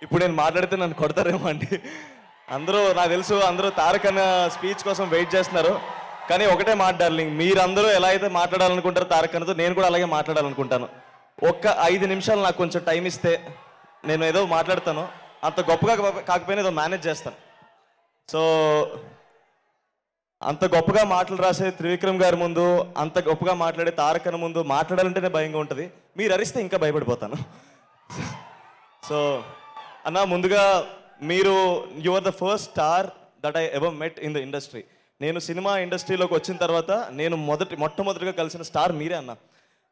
ఇప్పుడు నేను మాట్లాడితే నన్ను కొడతారేమో అండి. అందరూ నాకు తెలుసు అందరూ తారక్ అన్న స్పీచ్ కోసం వెయిట్ చేస్తున్నారు. కానీ ఒకటే మాట డార్లింగ్, మీరందరూ ఎలా అయితే మాట్లాడాలనుకుంటారో తారక్ అన్నతో నేను కూడా అలాగే మాట్లాడాలనుకుంటాను. ఒక్క 5 నిమిషాలు నాకు కొంచెం టైం ఇస్తే నేను ఏదో మాట్లాడతాను. అంత గొప్పగా కాకపోయినా ఏదో మేనేజ్ చేస్తాను. సో అంత గొప్పగా మాటలు రాసే త్రివిక్రమ్ గారి ముందు, అంత గొప్పగా మాట్లాడే తారక్ అన్న ముందు మాట్లాడాలంటేనే భయంగా ఉంటుంది. మీరు అరిస్తే ఇంకా భయపడిపోతాను. సో అన్న, ముందుగా మీరు you are the first star that I ever met in the industry. నేను సినిమా ఇండస్ట్రీలోకి వచ్చిన తర్వాత నేను మొట్టమొదటిగా కలిసిన స్టార్ మీరే అన్న.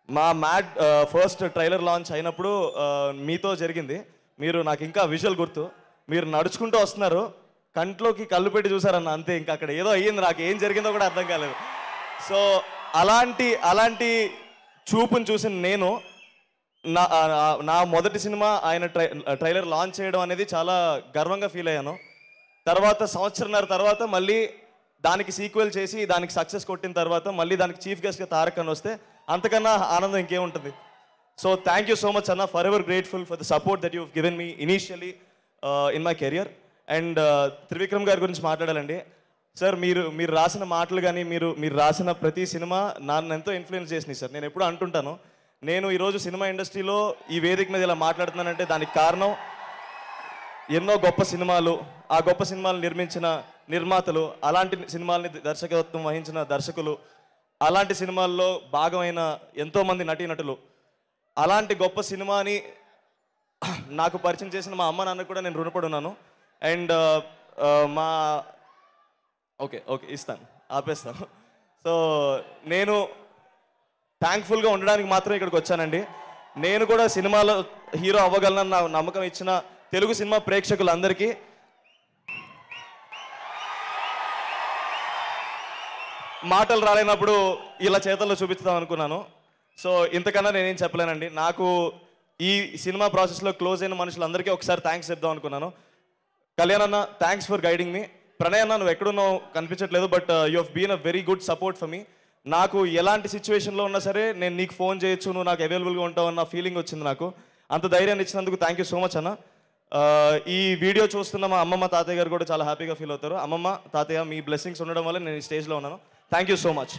మా మ్యాడ్ ఫస్ట్ ట్రైలర్ లాంచ్ అయినప్పుడు మీతో జరిగింది. మీరు నాకు ఇంకా విజువల్ గుర్తు. మీరు నడుచుకుంటూ వస్తున్నారు, కంట్లోకి కళ్ళు పెట్టి చూసారన్న, అంతే. ఇంకా అక్కడ ఏదో అయ్యింది, నాకు ఏం జరిగిందో కూడా అర్థం కాలేదు. సో అలాంటి చూపుని చూసిన నేను నా మొదటి సినిమా ఆయన ట్రైలర్ లాంచ్ చేయడం అనేది చాలా గర్వంగా ఫీల్ అయ్యాను. తర్వాత సంవత్సరన్నర తర్వాత మళ్ళీ దానికి సీక్వెల్ చేసి దానికి సక్సెస్ కొట్టిన తర్వాత మళ్ళీ దానికి చీఫ్ గెస్ట్గా తారక్ అన్న వస్తే అంతకన్నా ఆనందం ఇంకేముంటుంది. So thank you so much అన్న, for ever grateful for the support that you've given me initially in my career. And Trivikram గారి గురించి మాట్లాడాలండి. సార్, మీరు రాసిన మాటలు కానీ మీరు రాసిన ప్రతి సినిమా నన్ను ఎంతో ఇన్ఫ్లుయెన్స్ చేసినాయి సార్. నేను ఎప్పుడూ అంటుంటాను, నేను ఈరోజు సినిమా ఇండస్ట్రీలో ఈ వేదిక మీద ఇలా మాట్లాడుతున్నానంటే దానికి కారణం ఎన్నో గొప్ప సినిమాలు, ఆ గొప్ప సినిమాలు నిర్మించిన నిర్మాతలు, అలాంటి సినిమాల్ని దర్శకత్వం వహించిన దర్శకులు, అలాంటి సినిమాల్లో భాగమైన ఎంతోమంది నటీనటులు, అలాంటి గొప్ప సినిమాని నాకు పరిచయం చేసిన మా అమ్మ నాన్నకు కూడా నేను రుణపడి ఉన్నాను. అండ్ ఓకే ఇస్తాను, ఆపేస్తాను. సో నేను థ్యాంక్ఫుల్గా ఉండడానికి మాత్రం ఇక్కడికి వచ్చానండి. నేను కూడా సినిమాలో హీరో అవ్వగలనని నా నమ్మకం ఇచ్చిన తెలుగు సినిమా ప్రేక్షకులందరికీ మాటలు రాలేనప్పుడు ఇలా చేతల్లో చూపిస్తాం అనుకున్నాను. సో ఇంతకన్నా నేనేం చెప్పలేనండి. నాకు ఈ సినిమా ప్రాసెస్లో క్లోజ్ అయిన మనుషులందరికీ ఒకసారి థ్యాంక్స్ చెప్దాం అనుకున్నాను. కళ్యాణ్ అన్న, thanks for guiding me. Pranay అన్న, నువ్వు ఎక్కడున్నావు కనిపించట్లేదు, but you have been a very good support for me. నాకు ఎలాంటి సిచ్యువేషన్లో ఉన్నా సరే నేను నీకు ఫోన్ చేయొచ్చు, నువ్వు నాకు అవైలబుల్గా ఉంటావు అన్న ఫీలింగ్ వచ్చింది నాకు. అంత ధైర్యాన్ని ఇచ్చినందుకు థ్యాంక్ యూ సో మచ్ అన్న. ఈ వీడియో చూస్తున్న మా అమ్మమ్మ తాతయ్య గారు కూడా చాలా హ్యాపీగా ఫీల్ అవుతారు. అమ్మమ్మ తాతయ్య, మీ బ్లెస్సింగ్స్ ఉండడం వల్ల నేను ఈ స్టేజ్లో ఉన్నాను. Thank you so much.